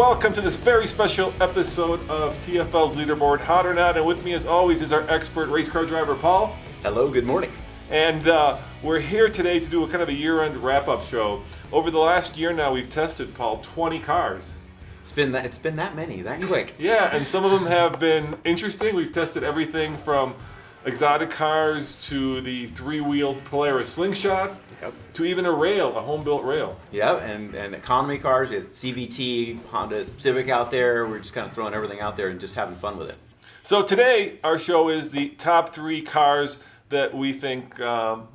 welcome to this very special episode of TFL's Leaderboard, Hot or Not, and with me as always is our expert race car driver, Paul. Hello, good morning. And we're here today to do a kind of a year-end wrap-up show. Over the last year now, we've tested, Paul, 20 cars. It's been that many, that quick. Yeah, and some of them have been interesting. We've tested everything from exotic cars to the three-wheeled Polaris Slingshot, to even a rail, a home-built rail. Yeah, and economy cars, it's CVT, Honda Civic out there. We're just kind of throwing everything out there and just having fun with it. So today, our show is the top 3 cars that we think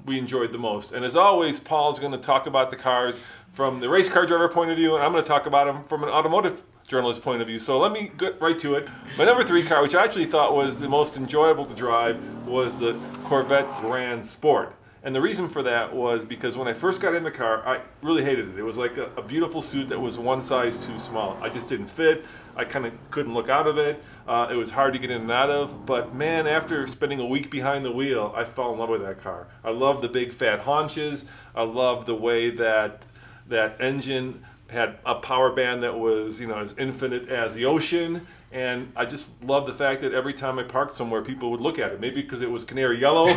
we enjoyed the most. And as always, Paul's going to talk about the cars from the race car driver point of view, and I'm going to talk about them from an automotive journalist point of view. So let me get right to it. My number 3 car, which I actually thought was the most enjoyable to drive, was the Corvette Grand Sport. And the reason for that was because when I first got in the car, I really hated it. It was like a beautiful suit that was one size too small. I just didn't fit. I kind of couldn't look out of it. It was hard to get in and out of. But man, after spending a week behind the wheel, I fell in love with that car. I love the big fat haunches. I love the way that engine had a power band that was, as infinite as the ocean. And I just love the fact that every time I parked somewhere, people would look at it. Maybe because it was canary yellow.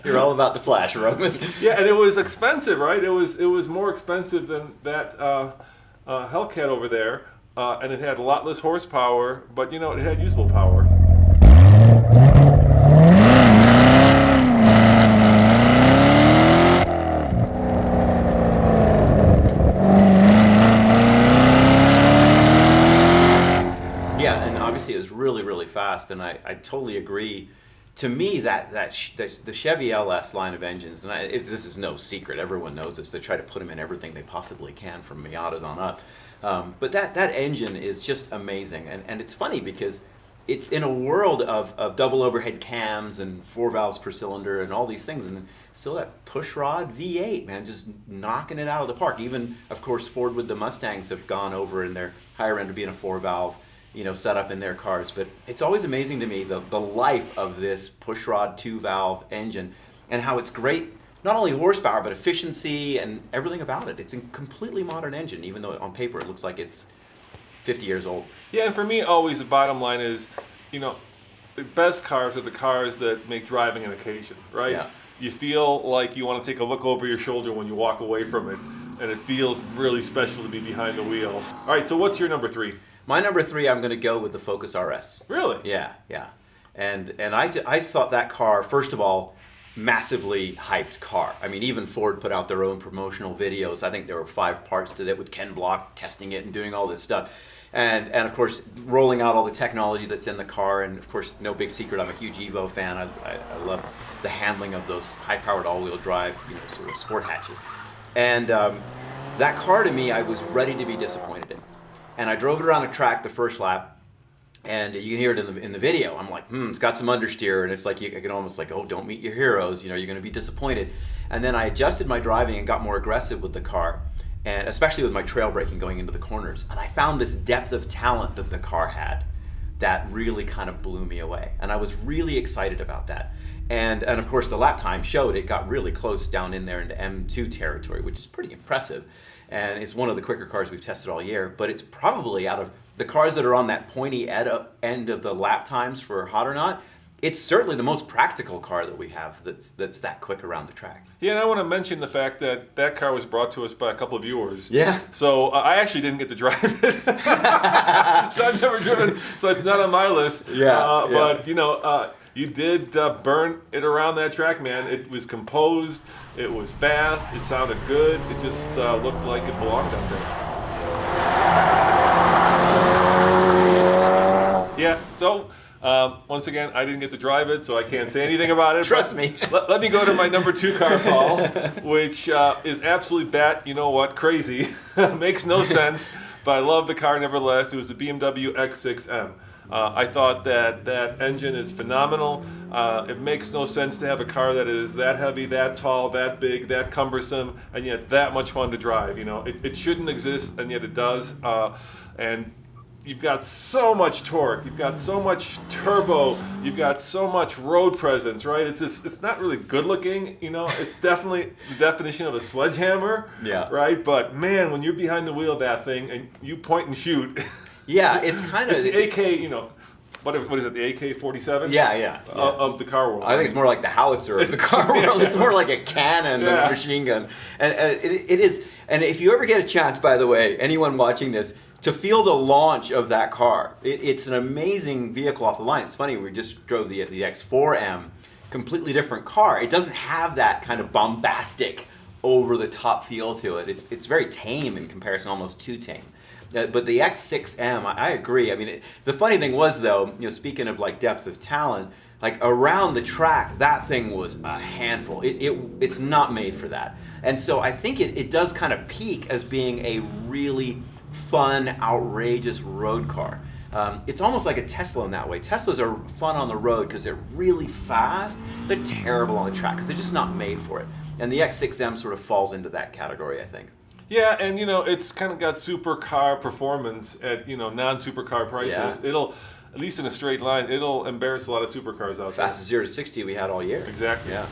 You're all about the flash, Roman. Yeah, and it was expensive, right? It was more expensive than that Hellcat over there, and it had a lot less horsepower, but it had usable power. It was really fast, and I totally agree. To me, the Chevy LS line of engines, and this is no secret, everyone knows this, they try to put them in everything they possibly can from Miatas on up. But that engine is just amazing, and it's funny because it's in a world of double overhead cams and 4 valves per cylinder and all these things, and still that pushrod V8, man, just knocking it out of the park. Even, of course, Ford with the Mustangs have gone over in their higher end to being a 4 valve set up in their cars. But it's always amazing to me the life of this pushrod 2-valve engine and how it's great, not only horsepower, but efficiency and everything about it. It's a completely modern engine, even though on paper it looks like it's 50 years old. Yeah, and for me, always the bottom line is, the best cars are the cars that make driving an occasion, right? Yeah. You feel like you want to take a look over your shoulder when you walk away from it, and it feels really special to be behind the wheel. All right, so what's your number 3? My number 3, I'm going to go with the Focus RS. Really? Yeah. And I thought that car, first of all, massively hyped car. I mean, even Ford put out their own promotional videos. I think there were 5 parts to it with Ken Block testing it and doing all this stuff. And of course, rolling out all the technology that's in the car. And of course, no big secret, I'm a huge Evo fan. I love the handling of those high-powered all-wheel drive, sort of sport hatches. And that car, to me, I was ready to be disappointed in. And I drove it around the track the first lap, and you can hear it in the video. I'm like, it's got some understeer, and it's like you can almost like, oh, don't meet your heroes. You're going to be disappointed. And then I adjusted my driving and got more aggressive with the car, and especially with my trail braking going into the corners. And I found this depth of talent that the car had that really kind of blew me away. And I was really excited about that. And of course, the lap time showed it got really close down in there into M2 territory, which is pretty impressive. And it's one of the quicker cars we've tested all year, but it's probably out of the cars that are on that pointy end of the lap times for Hot or Not, it's certainly the most practical car that we have that's that quick around the track. Yeah, and I want to mention the fact that car was brought to us by a couple of viewers. Yeah. So I actually didn't get to drive it. So I've never driven, so it's not on my list. Yeah. But, you did burn it around that track, man. It was composed, it was fast, it sounded good, it just looked like it belonged out there. Yeah, so once again, I didn't get to drive it, so I can't say anything about it. Trust me. Let me go to my number 2 car, Paul, which is absolutely crazy. Makes no sense, but I love the car nevertheless. It was the BMW X6M. I thought that engine is phenomenal. It makes no sense to have a car that is that heavy, that tall, that big, that cumbersome, and yet that much fun to drive. It shouldn't exist, and yet it does. And you've got so much torque, you've got so much turbo, you've got so much road presence, right? It's not really good looking, it's definitely the definition of a sledgehammer, Yeah. right? But man, when you're behind the wheel of that thing and you point and shoot, Yeah, it's kind of it's the AK, what is it, the AK-47? Yeah. Of the car world. I think it's more like the howitzer of the car world. It's more like a cannon than a machine gun. And it is. And if you ever get a chance, by the way, anyone watching this, to feel the launch of that car, it's an amazing vehicle off the line. It's funny, we just drove the X4M, completely different car. It doesn't have that kind of bombastic, over-the-top feel to it. It's very tame in comparison, almost too tame. But the X6M, I agree. I mean, the funny thing was, though, speaking of like depth of talent, like around the track, that thing was a handful. It's not made for that. And so I think it does kind of peak as being a really fun, outrageous road car. It's almost like a Tesla in that way. Teslas are fun on the road because they're really fast. They're terrible on the track because they're just not made for it. And the X6M sort of falls into that category, I think. Yeah, and it's kind of got supercar performance at non-supercar prices. Yeah. It'll, at least in a straight line, it'll embarrass a lot of supercars out there. Fastest 0 to 60 we had all year. Exactly. Yeah.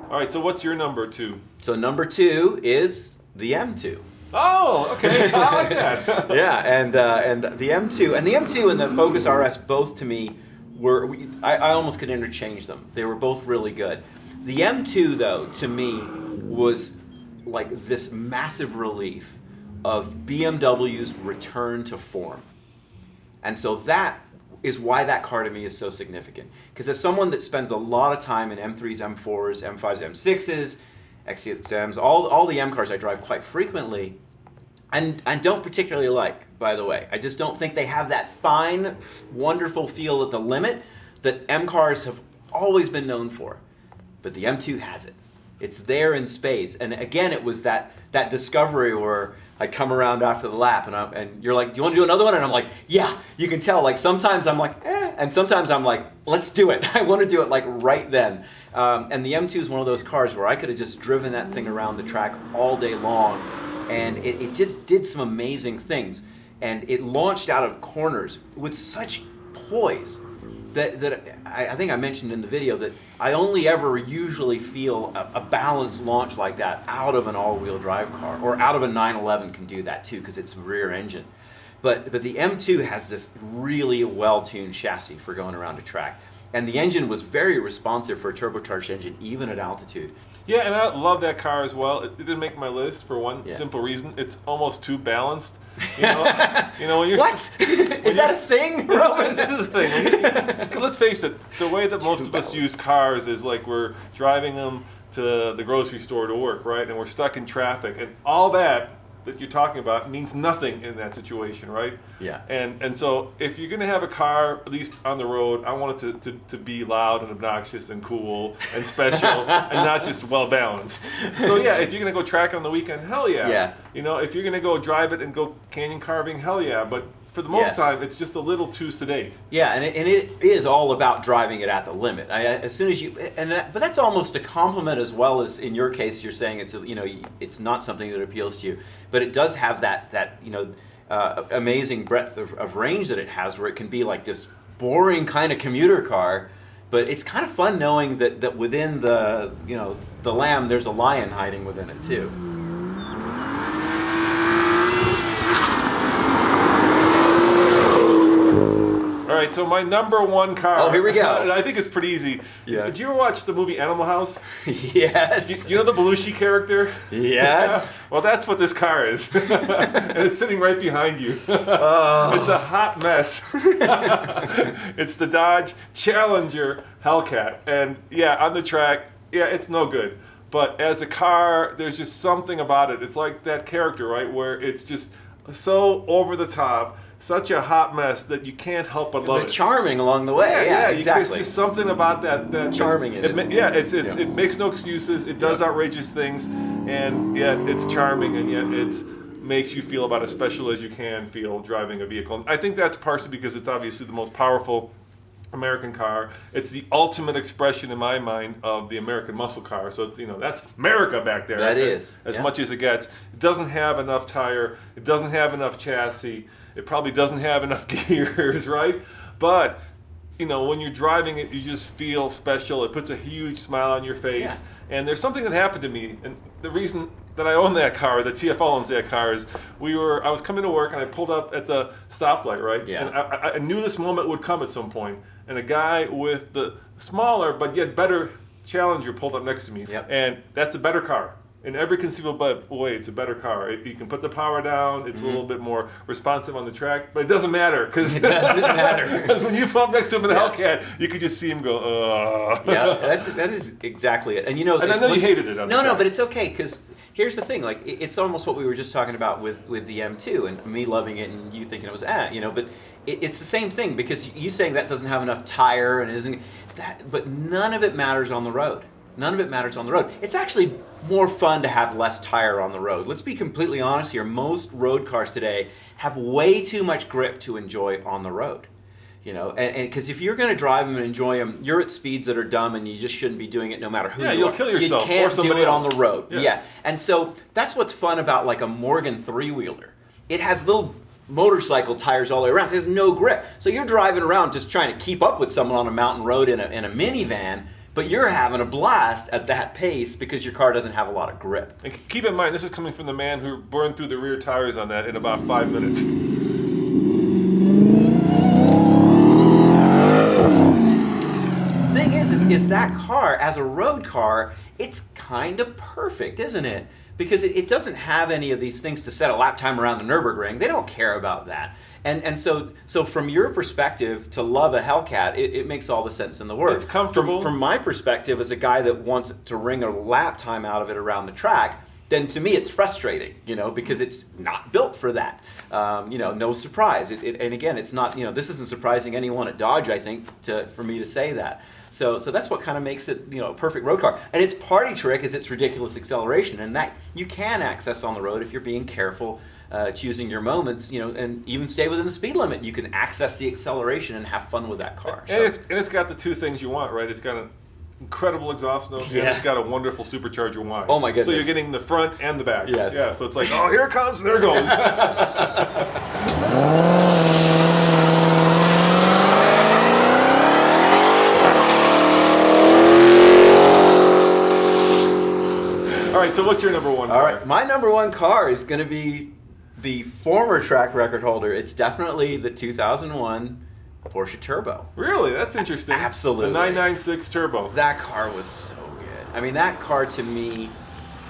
All right, so what's your number 2? So number 2 is the M2. Oh, okay, I like that. Yeah, and the M2 and the Focus RS both to me I almost could interchange them. They were both really good. The M2 though to me was like this massive relief of BMW's return to form, and so that is why that car to me is so significant. Because as someone that spends a lot of time in M3s, M4s, M5s, M6s, XCMs, all the M cars I drive quite frequently, and don't particularly like, by the way. I just don't think they have that fine, wonderful feel at the limit that M cars have always been known for. But the M2 has it. It's there in spades. And again, it was that discovery where I come around after the lap and you're like, do you want to do another one? And I'm like, yeah. You can tell, like sometimes I'm like, and sometimes I'm like, let's do it. I want to do it like right then. And the M2 is one of those cars where I could have just driven that thing around the track all day long, and it just did some amazing things. And it launched out of corners with such poise that I think I mentioned in the video that I only ever usually feel a balanced launch like that out of an all-wheel drive car, or out of a 911 can do that too because it's rear engine. But the M2 has this really well-tuned chassis for going around a track. And the engine was very responsive for a turbocharged engine, even at altitude. Yeah, and I love that car as well. It didn't make my list for one simple reason. It's almost too balanced. When you're what? Is that a thing, Roman? It is a thing. Let's face it, the way that most of us use cars is like we're driving them to the grocery store to work, right? And we're stuck in traffic. And all that you're talking about means nothing in that situation, right? Yeah. And so if you're going to have a car, at least on the road, I want it to be loud and obnoxious and cool and special and not just well balanced. So yeah, if you're going to go track on the weekend, hell yeah. Yeah. If you're going to go drive it and go canyon carving, hell yeah. But for the most time, it's just a little too sedate. Yeah, and it is all about driving it at the limit. As soon as but that's almost a compliment as well as in your case. You're saying it's not something that appeals to you, but it does have that amazing breadth of range that it has, where it can be like this boring kind of commuter car, but it's kind of fun knowing that within the lamb there's a lion hiding within it too. All right, so my number 1 car. Oh, here we go. I think it's pretty easy. Yeah. Did you ever watch the movie Animal House? Yes. You know the Belushi character? Yes. Yeah. Well, that's what this car is. And it's sitting right behind you. Oh. It's a hot mess. It's the Dodge Challenger Hellcat. And yeah, on the track, it's no good. But as a car, there's just something about it. It's like that character, right? Where it's just so over the top, such a hot mess that you can't help but love it. Charming along the way. Yeah, exactly. There's just something about that charming it makes no excuses. It does outrageous things, and yet it's charming, and yet it's makes you feel about as special as you can feel driving a vehicle. And I think that's partially because it's obviously the most powerful American car. It's the ultimate expression in my mind of the American muscle car. So it's, that's America back there. That is. As much as it gets. It doesn't have enough tire. It doesn't have enough chassis. It probably doesn't have enough gears, right? But when you're driving it, you just feel special. It puts a huge smile on your face. Yeah. And there's something that happened to me, and the reason that I own that car, that TFL owns that car, is I was coming to work and I pulled up at the stoplight, right? Yeah. And I knew this moment would come at some point. And a guy with the smaller but yet better Challenger pulled up next to me. Yep. And that's a better car. In every conceivable way, it's a better car. You can put the power down. It's a little bit more responsive on the track, but it doesn't matter because it doesn't matter. Because when you pull up next to him in a Hellcat, you could just see him go. Yeah, that is exactly it. And and I know you hated it. No, but it's okay because here's the thing. Like it's almost what we were just talking about with the M2 and me loving it and you thinking it was but it's the same thing because you saying that doesn't have enough tire and isn't that, but none of it matters on the road. None of it matters on the road. It's actually more fun to have less tire on the road. Let's be completely honest here. Most road cars today have way too much grip to enjoy on the road. And because if you're going to drive them and enjoy them, you're at speeds that are dumb and you just shouldn't be doing it no matter who you are. You'll kill yourself. You can't or somebody do it else. on the road. Yeah. And so that's what's fun about like a Morgan three-wheeler. It has little motorcycle tires all the way around. So it has no grip. So you're driving around just trying to keep up with someone on a mountain road in a minivan, but you're having a blast at that pace because your car doesn't have a lot of grip. And keep in mind, this is coming from the man who burned through the rear tires on that in about 5 minutes. The thing is that car, as a road car, it's kind of perfect, isn't it? Because it doesn't have any of these things to set a lap time around the Nürburgring. They don't care about that. And so from your perspective, to love a Hellcat, it makes all the sense in the world. It's comfortable. From my perspective, as a guy that wants to wring a lap time out of it around the track, then to me it's frustrating, because it's not built for that. No surprise. And again, it's not, this isn't surprising anyone at Dodge, I think, for me to say that. So that's what kind of makes it, a perfect road car. And its party trick is its ridiculous acceleration, and that you can access on the road if you're being careful, choosing your moments, and even stay within the speed limit. You can access the acceleration and have fun with that car. And it's got the two things you want, right? It's got an incredible exhaust note, and it's got a wonderful supercharger Y. Oh my goodness! So you're getting the front and the back. Yes. Yeah. So it's like, oh, here it comes, there it goes. All right, so what's your number one car? All right, my number one car is going to be the former track record holder. It's definitely the 2001 Porsche Turbo. Really? That's interesting. Absolutely. The 996 Turbo. That car was so good. I mean, that car to me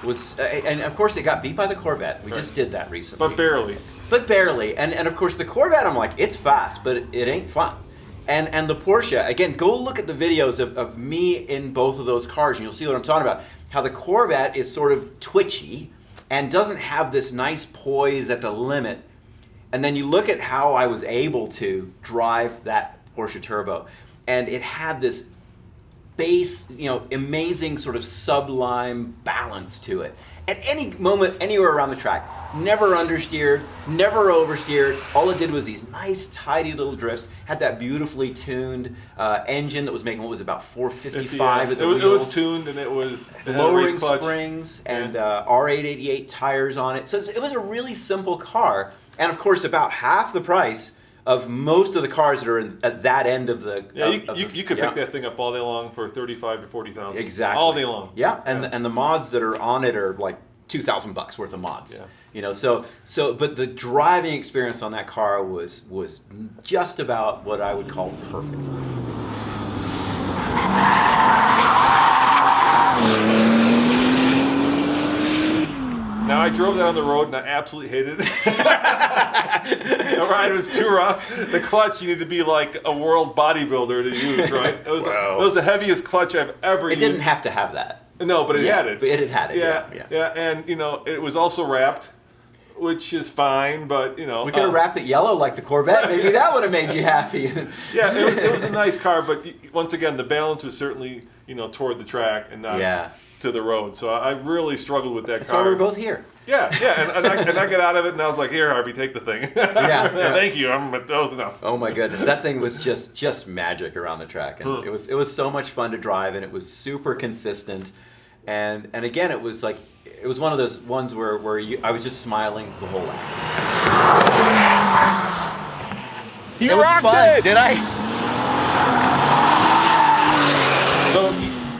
was, and of course it got beat by the Corvette. We just did that recently. But barely. But barely. And of course the Corvette, I'm like, it's fast, but it ain't fun. And the Porsche, again, go look at the videos of me in both of those cars and you'll see what I'm talking about. How the Corvette is sort of twitchy and doesn't have this nice poise at the limit. And then you look at how I was able to drive that Porsche Turbo, and it had this bass, amazing sort of sublime balance to it. At any moment, anywhere around the track, never understeered, never oversteered. All it did was these nice, tidy little drifts. Had that beautifully tuned engine that was making what was about 455 at the wheels. It was tuned, and it was lowering springs and R888 tires on it. So it was a really simple car, and of course, about half the price of most of the cars that are at that end of the. Yeah, you could pick that thing up all day long for $35,000 to $40,000. Exactly. All day long. Yeah, and the mods that are on it are like $2,000 worth of mods. Yeah. But the driving experience on that car was just about what I would call perfect. Now, I drove that on the road and I absolutely hated it. The ride was too rough. The clutch, you need to be like a world bodybuilder to use, right? It was the heaviest clutch I've ever used. It didn't have to have that. No, but it had it. But it had it. Yeah. And, it was also wrapped which is fine, but We could have wrapped it yellow like the Corvette. Maybe that would have made you happy. Yeah, it was a nice car, but once again, the balance was certainly toward the track and not to the road. So I really struggled with that That's car. why we're both here. Yeah, and I get out of it, and I was like, "Here, Harvey, take the thing." Yeah. Thank you. That was enough. Oh my goodness, that thing was just magic around the track, and it was so much fun to drive, and it was super consistent, and again, it was one of those ones where I was just smiling the whole lap. You It was rocked fun, it! did I? So,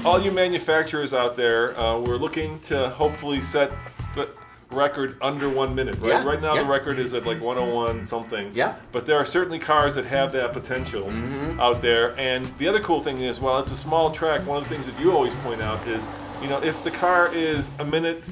all you manufacturers out there, we're looking to hopefully set the record under 1 minute, right? Yeah, Right now yeah. the record is at like 101 something. Yeah. But there are certainly cars that have that potential out there. And the other cool thing is, while it's a small track, one of the things that you always point out is, if the car is a minute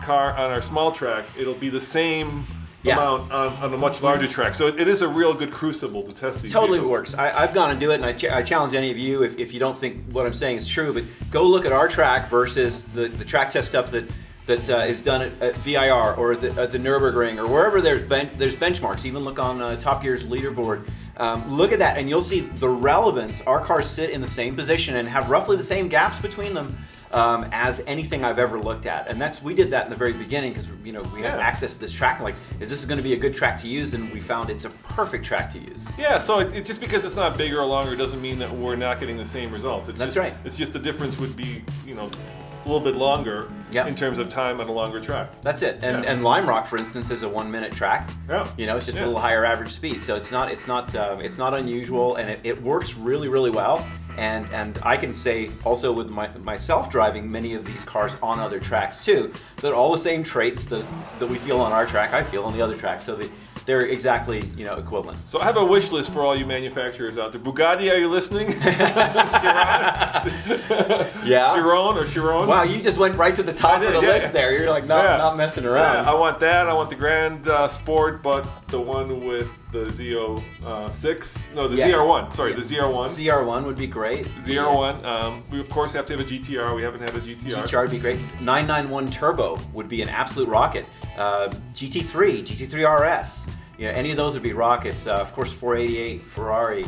car on our small track, it'll be the same amount on a much larger track. So it is a real good crucible to test these Totally vehicles. works. I've gone and do it, and I challenge any of you, if you don't think what I'm saying is true, but go look at our track versus the track test stuff that is done at VIR or at the Nürburgring or wherever there's benchmarks. Even look on Top Gear's leaderboard. Look at that, and you'll see the relevance. Our cars sit in the same position and have roughly the same gaps between them as anything I've ever looked at. And we did that in the very beginning because we had access to this track. Like, is this going to be a good track to use? And we found it's a perfect track to use. Yeah, so it just because it's not bigger or longer doesn't mean that we're not getting the same results. That's right. It's just the difference would be, a little bit longer in terms of time on a longer track. That's it. And Lime Rock, for instance, is a 1 minute track. Yeah. It's just a little higher average speed, so it's not unusual, and it works really, really well. And I can say also with myself driving many of these cars on other tracks too, that all the same traits that we feel on our track, I feel on the other track. So they're exactly equivalent. So I have a wish list for all you manufacturers out there. Bugatti, are you listening? Yeah. Chiron? Wow, you just went right to the top of the list there. You're like not messing around. Yeah, I want that. I want the Grand Sport, but the one with the Z06. No, the ZR1. Sorry, the ZR1. ZR1 would be great. ZR1. We of course have to have a GTR. We haven't had a GTR. GTR would be great. 991 Turbo would be an absolute rocket. GT3, GT3 RS. Any of those would be rockets. Of course, 488 Ferrari.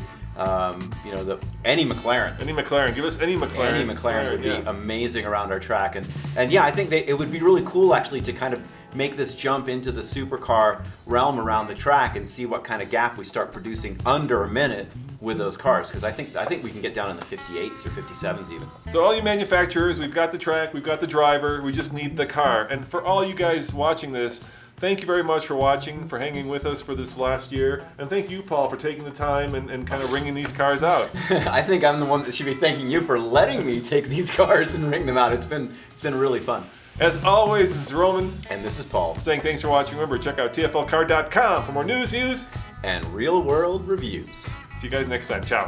Any McLaren. Any McLaren. Give us any McLaren. Any McLaren would be amazing around our track. And I think it would be really cool actually to kind of make this jump into the supercar realm around the track and see what kind of gap we start producing under a minute with those cars, because I think we can get down in the 58s or 57s even. So all you manufacturers, we've got the track, we've got the driver, we just need the car. And for all you guys watching this, thank you very much for watching, for hanging with us for this last year. And thank you, Paul, for taking the time and kind of ringing these cars out. I think I'm the one that should be thanking you for letting me take these cars and ring them out. It's been really fun. As always, this is Roman. And this is Paul. Saying thanks for watching. Remember, check out TFLcar.com for more news, views, and real-world reviews. See you guys next time. Ciao.